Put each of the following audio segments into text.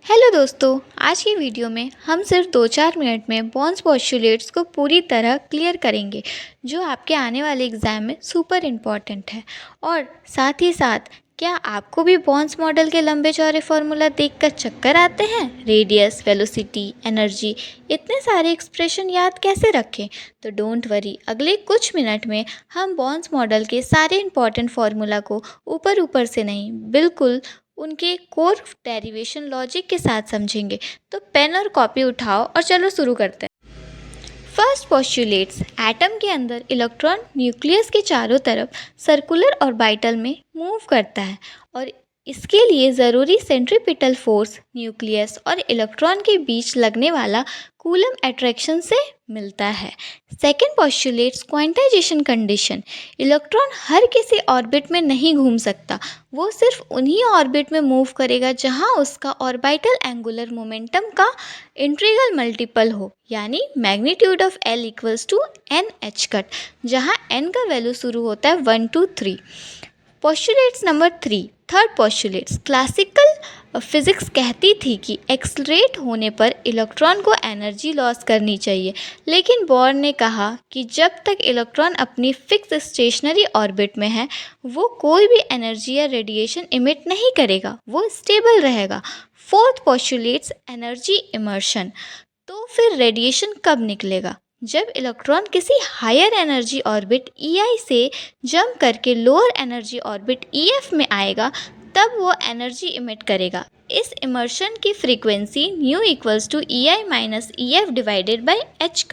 Hello दोस्तों, आज की वीडियो में हम सिर्फ 2-4 मिनट में बॉन्स पोस्टुलेट्स को पूरी तरह क्लियर करेंगे, जो आपके आने वाले एग्ज़ाम में सुपर इम्पॉर्टेंट है। और साथ ही साथ, क्या आपको भी बॉन्स मॉडल के लंबे चौड़े फार्मूला देखकर चक्कर आते हैं? रेडियस, वेलोसिटी, एनर्जी, इतने सारे एक्सप्रेशन याद कैसे रखें? तो डोंट वरी, अगले कुछ मिनट में हम बॉन्स मॉडल के सारे इंपॉर्टेंट फार्मूला को ऊपर ऊपर से नहीं, बिल्कुल उनके कोर डेरिवेशन लॉजिक के साथ समझेंगे। तो पेन और कॉपी उठाओ और चलो शुरू करते हैं। फर्स्ट पोस्टुलेट्स, एटम के अंदर इलेक्ट्रॉन न्यूक्लियस के चारों तरफ सर्कुलर ऑर्बिटल में मूव करता है और इसके लिए ज़रूरी सेंट्रीपिटल फोर्स न्यूक्लियस और इलेक्ट्रॉन के बीच लगने वाला कूलम अट्रैक्शन से मिलता है। Second postulates, quantization condition, electron हर किसी ऑर्बिट में नहीं घूम सकता, वो सिर्फ उन्हीं ऑर्बिट में मूव करेगा जहां उसका ऑर्बिटल एंगुलर मोमेंटम का इंटीग्रल मल्टीपल हो, यानी magnitude of L equals to N H cut, जहाँ एन का वैल्यू शुरू होता है 1 2 3। Postulates number 3, third postulates, classical physics कहती थी कि एक्सलरेट होने पर इलेक्ट्रॉन को एनर्जी लॉस करनी चाहिए, लेकिन बोर ने कहा कि जब तक इलेक्ट्रॉन अपनी फिक्स स्टेशनरी ऑर्बिट में है वो कोई भी एनर्जी या रेडिएशन इमिट नहीं करेगा, वो स्टेबल रहेगा। फोर्थ पोस्टुलेट्स, एनर्जी इमर्शन, तो फिर रेडिएशन कब निकलेगा? जब इलेक्ट्रॉन किसी हायर एनर्जी ऑर्बिट EI से जंप करके लोअर एनर्जी ऑर्बिट EF में आएगा, तब वो एनर्जी इमिट करेगा। इस इमर्शन की frequency nu equals to EI minus EF divided by H।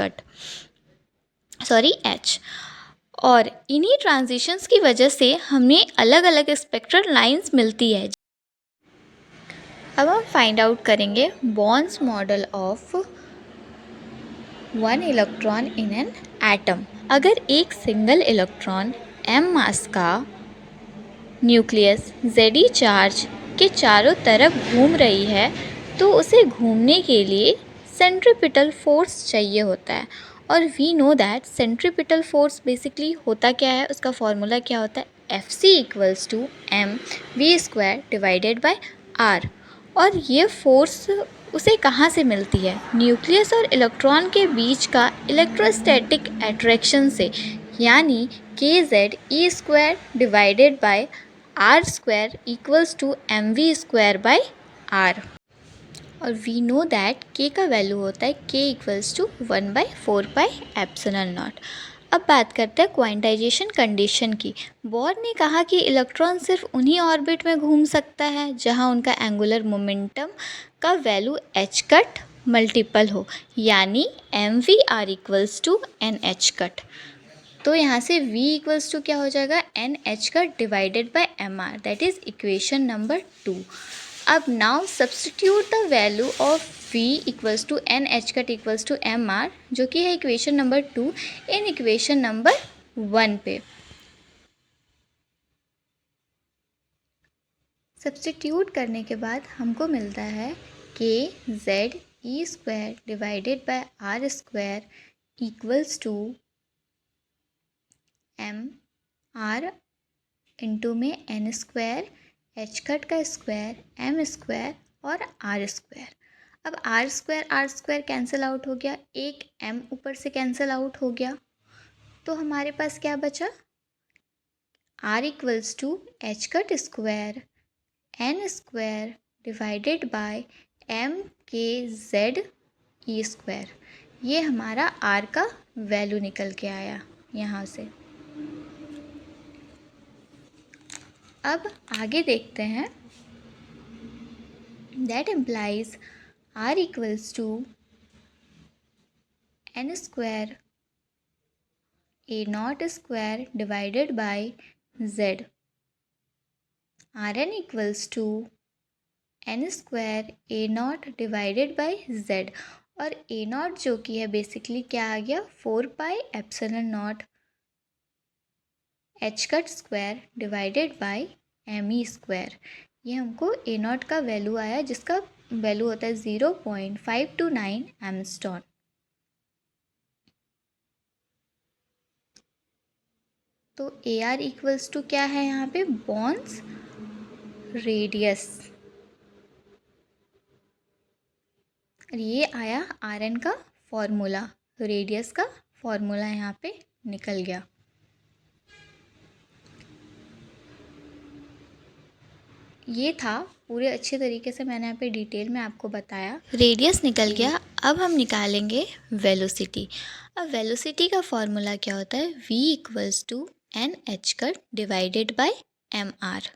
और इन्हीं ट्रांजिशंस की वजह से हमें अलग अलग स्पेक्ट्रल लाइंस मिलती है। अब हम फाइंड आउट करेंगे Bohr's model of one electron in an atom. अगर एक सिंगल इलेक्ट्रॉन m मास का न्यूक्लियस Ze चार्ज के चारों तरफ घूम रही है तो उसे घूमने के लिए सेंट्रीपिटल फोर्स चाहिए होता है। और we know that centripetal force basically होता क्या है, उसका फॉर्मूला क्या होता है, Fc equals to mv² divided by r। और ये फोर्स उसे कहाँ से मिलती है? न्यूक्लियस और इलेक्ट्रॉन के बीच का इलेक्ट्रोस्टैटिक अट्रैक्शन से, यानी kZe² divided by r² equals to mv² by r। और वी नो दैट k का वैल्यू होता है k इक्वल्स टू 1/4πε0। अब बात करते हैं क्वांटाइजेशन कंडीशन की। बोर ने कहा कि इलेक्ट्रॉन सिर्फ उन्हीं ऑर्बिट में घूम सकता है जहां उनका एंगुलर मोमेंटम का वैल्यू h कट मल्टीपल हो, यानी mvr equals to nh cut. तो यहाँ से v इक्वल्स टू क्या हो जाएगा, nh cut divided by mr, that is equation number 2। अब now substitute the value of v equals to nh cut equals to mr, जो कि है equation number 2, in equation number 1 पे। सब्सटीट्यूट करने के बाद हमको मिलता है kZe² divided by r² equals to mr into में n², h कट का स्क्वायर, m² और r²। अब r² कैंसिल आउट हो गया, एक m ऊपर से कैंसिल आउट हो गया, तो हमारे पास क्या बचा, r equals to h cut square n² divided by mkZe²। ये हमारा r का वैल्यू निकल के आया यहाँ से। अब आगे देखते हैं। That implies r equals to n² a0² divided by z। Rn equals to n² a0 divided by z। और a0 जो कि है बेसिकली क्या आ गया, 4πε0 h cut square divided bye me²। ये हमको a0 का वैल्यू आया, जिसका वैल्यू होता है 0.529 एमस्टॉन। तो AR इक्वल्स टू क्या है यहाँ पे, बॉन्स रेडियस। और ये आया आर एन का फॉर्मूला, तो रेडियस का फॉर्मूला यहाँ पे निकल गया। ये था पूरे अच्छे तरीके से मैंने यहाँ पे डिटेल में आपको बताया। रेडियस निकल गया, अब हम निकालेंगे वेलोसिटी। अब वेलोसिटी का फॉर्मूला क्या होता है, v equals to N H cut divided by M R.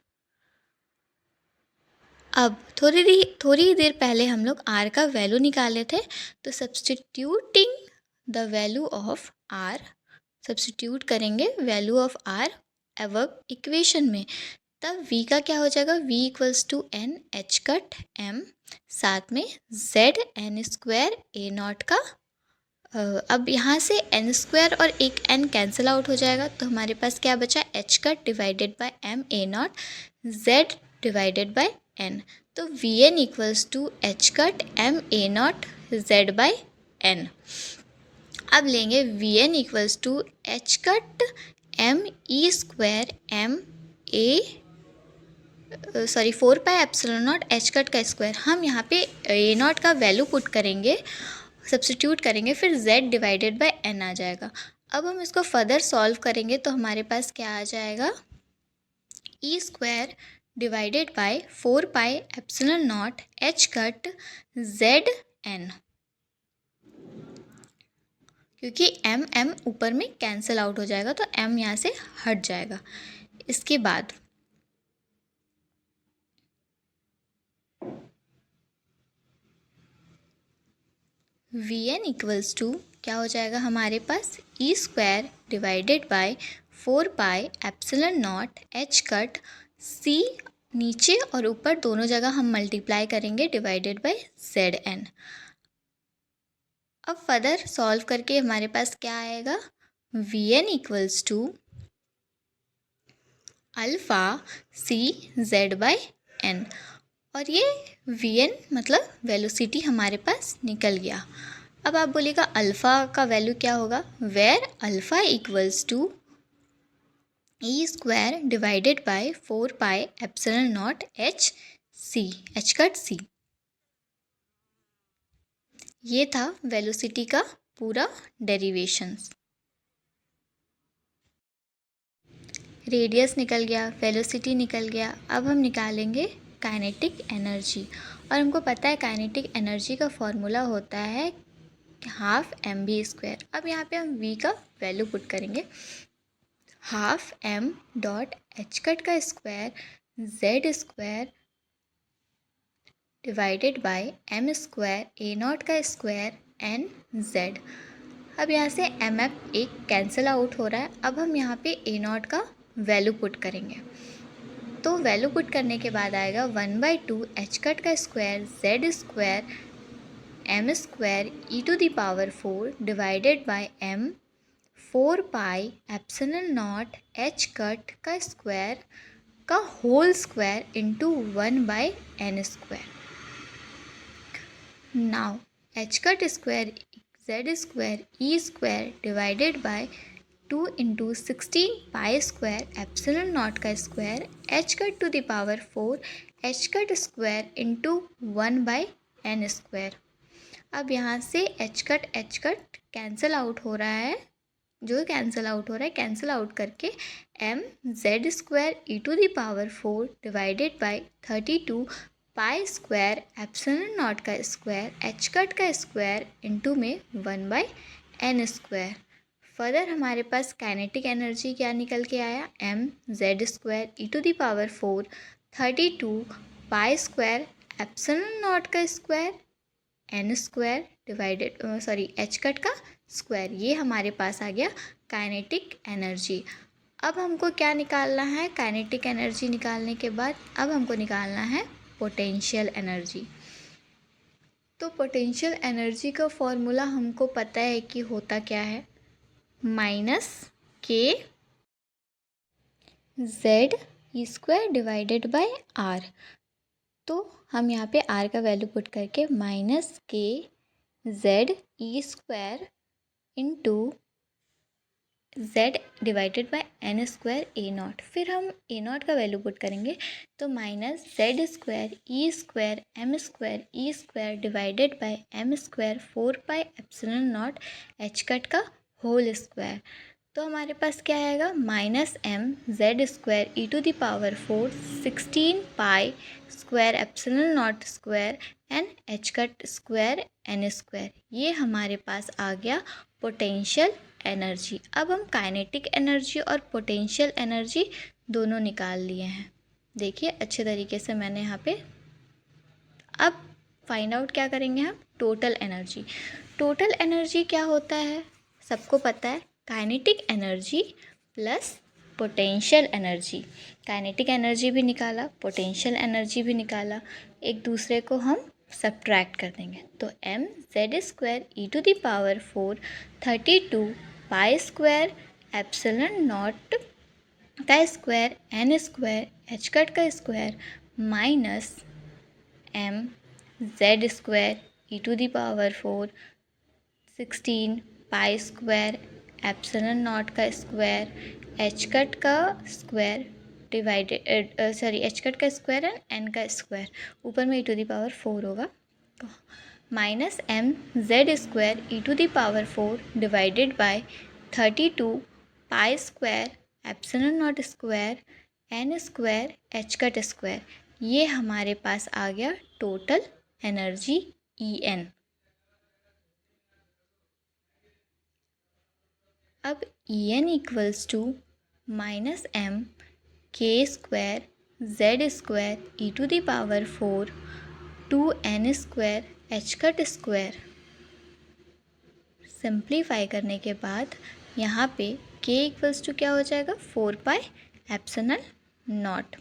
अब थोड़ी देर पहले हम लोग r का वैल्यू निकाले थे, तो substituting the value of r, substitute करेंगे value of r above equation में, तब v का क्या हो जाएगा, v equals to N H cut m, साथ में z n square a not का। अब यहाँ से n स्क्वायर और एक n कैंसिल आउट हो जाएगा, तो हमारे पास क्या बचा, h cut divided by m a naught z divided by n। तो V N equals to H cut m a naught z by n। अब लेंगे V N equals to H cut m e square m a 4 pi epsilon not H cut का square. हम यहाँ पे A naught का value put करेंगे, substitute करेंगे, फिर z डिवाइडेड बाय n आ जाएगा। अब हम इसको फर्दर सॉल्व करेंगे तो हमारे पास क्या आ जाएगा, E square divided by 4 pi epsilon not H cut z n, क्योंकि m ऊपर में कैंसिल आउट हो जाएगा तो m यहाँ से हट जाएगा। इसके बाद वी एन इक्वल्स टू क्या हो जाएगा हमारे पास, E square divided by 4 pi epsilon not H cut C, नीचे और ऊपर दोनों जगह हम मल्टीप्लाई करेंगे, डिवाइडेड बाय जेड एन। अब फर्दर सॉल्व करके हमारे पास क्या आएगा, V N equals to alpha C Z by N, और ये वी एन मतलब वेलोसिटी हमारे पास निकल गया। अब आप बोलिएगा अल्फ़ा का वैल्यू क्या होगा, where alpha equals to E square divided by 4 pi epsilon not H C, H cut C. ये था वेलोसिटी का पूरा डेरिवेशंस। रेडियस निकल गया, वेलोसिटी निकल गया, अब हम निकालेंगे काइनेटिक एनर्जी। और हमको पता है काइनेटिक एनर्जी का फॉर्मूला होता है हाफ एम बी स्क्वायर। अब यहाँ पे हम v का वैल्यू पुट करेंगे, half m dot H cut का square z square divided by m square a not का स्क्वायर n z। अब यहाँ से एम एफ एक कैंसिल आउट हो रहा है, अब हम यहाँ पे a नॉट का वैल्यू पुट करेंगे, तो वैल्यू पुट करने के बाद आएगा 1/2 एच कट का square z square m square E to the power 4 divided by m 4 pi epsilon not H cut का स्क्वायर का whole square into 1/n square. Now H cut square z square E square divided by 2 into 16 pi square epsilon naught का square H cut to the power 4 H cut square into 1/n square. अब यहाँ से H cut cancel out हो रहा है, जो cancel out हो रहा है कैंसिल आउट करके m z square E to the power 4 divided by 32 pi square epsilon naught का स्क्वायर एच कट का स्क्वायर इंटू में 1/n स्क्वायर। फर्दर हमारे पास काइनेटिक एनर्जी क्या निकल के आया, m z square E to the power 4 32 pi square epsilon naught का square n square divided H cut का स्क्वायर। ये हमारे पास आ गया काइनेटिक एनर्जी। अब हमको क्या निकालना है, काइनेटिक एनर्जी निकालने के बाद अब हमको निकालना है पोटेंशियल एनर्जी। तो पोटेंशियल एनर्जी का फॉर्मूला हमको पता है कि होता क्या है, minus K Z E square divided by R. तो हम यहाँ पे r का वैल्यू पुट करके minus K Z E square into z divided by n square A naught. फिर हम ए नॉट का वैल्यू पुट करेंगे तो minus Z square E square M square E square divided by M square 4 pi epsilon not H cut का whole square. तो हमारे पास क्या आएगा, minus M Z square E to the power 4 16 pi square epsilon naught square N H cut square N square. ये हमारे पास आ गया पोटेंशियल एनर्जी। अब हम काइनेटिक एनर्जी और पोटेंशियल एनर्जी दोनों निकाल लिए हैं। देखिए अच्छे तरीके से मैंने यहाँ पे। अब फाइंड आउट क्या करेंगे हम, टोटल एनर्जी। टोटल एनर्जी क्या होता है, सबको पता है, kinetic energy plus potential energy. Kinetic energy भी निकाला, पोटेंशियल एनर्जी भी निकाला, एक दूसरे को हम सब्ट्रैक्ट कर देंगे। तो M Z square E to the power 4 32 pi square epsilon naught का square N square H cut का square minus M Z square E to the power 4 16 pi square epsilon naught का स्क्वायर एच कट का square divided H cut का square and N का square, ऊपर में e to the power 4 होगा, minus M Z square E to the power 4 divided by 32 pi square epsilon naught square N square H cut square. ये हमारे पास आ गया टोटल एनर्जी ई एन। अब E N equals to minus M K square Z square E to the power 4 2 N square H cut square. Simplify करने के बाद यहाँ पे के इक्वल्स टू क्या हो जाएगा, 4 पाई एप्सिलॉन नॉट।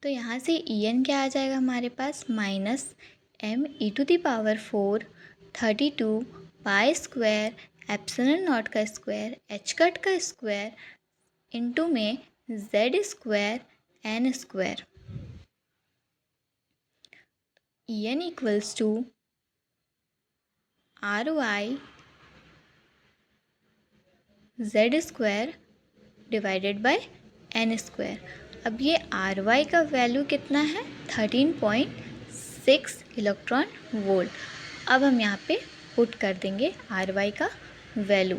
तो यहाँ से ई एन क्या आ जाएगा हमारे पास, minus M e to the power 4 32 pi square epsilon naught का स्क्वायर एच कट का स्क्वायर इंटू में Z square N square. E N equals to R Y Z square divided by N square. अब ये are Y का value कितना है, 13.6 electron volt. अब हम यहाँ पे पुट कर देंगे आर वाई का value.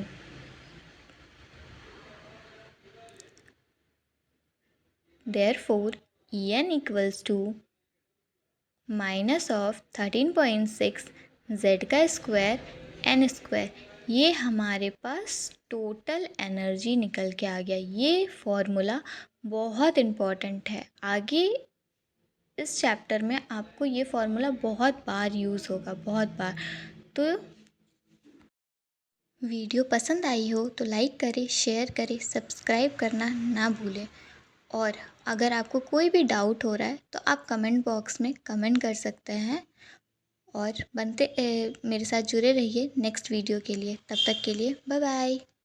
Therefore E N equals to minus of 13.6 Z का स्क्वायर एन स्क्वायर। ये हमारे पास टोटल एनर्जी निकल के आ गया। ये फॉर्मूला बहुत इम्पॉर्टेंट है, आगे इस चैप्टर में आपको ये फॉर्मूला बहुत बार यूज़ होगा, बहुत बार। तो वीडियो पसंद आई हो तो लाइक करें, शेयर करें, सब्सक्राइब करना ना भूलें। और अगर आपको कोई भी डाउट हो रहा है तो आप कमेंट बॉक्स में कमेंट कर सकते हैं। और मेरे साथ जुड़े रहिए नेक्स्ट वीडियो के लिए। तब तक के लिए बाय बाय।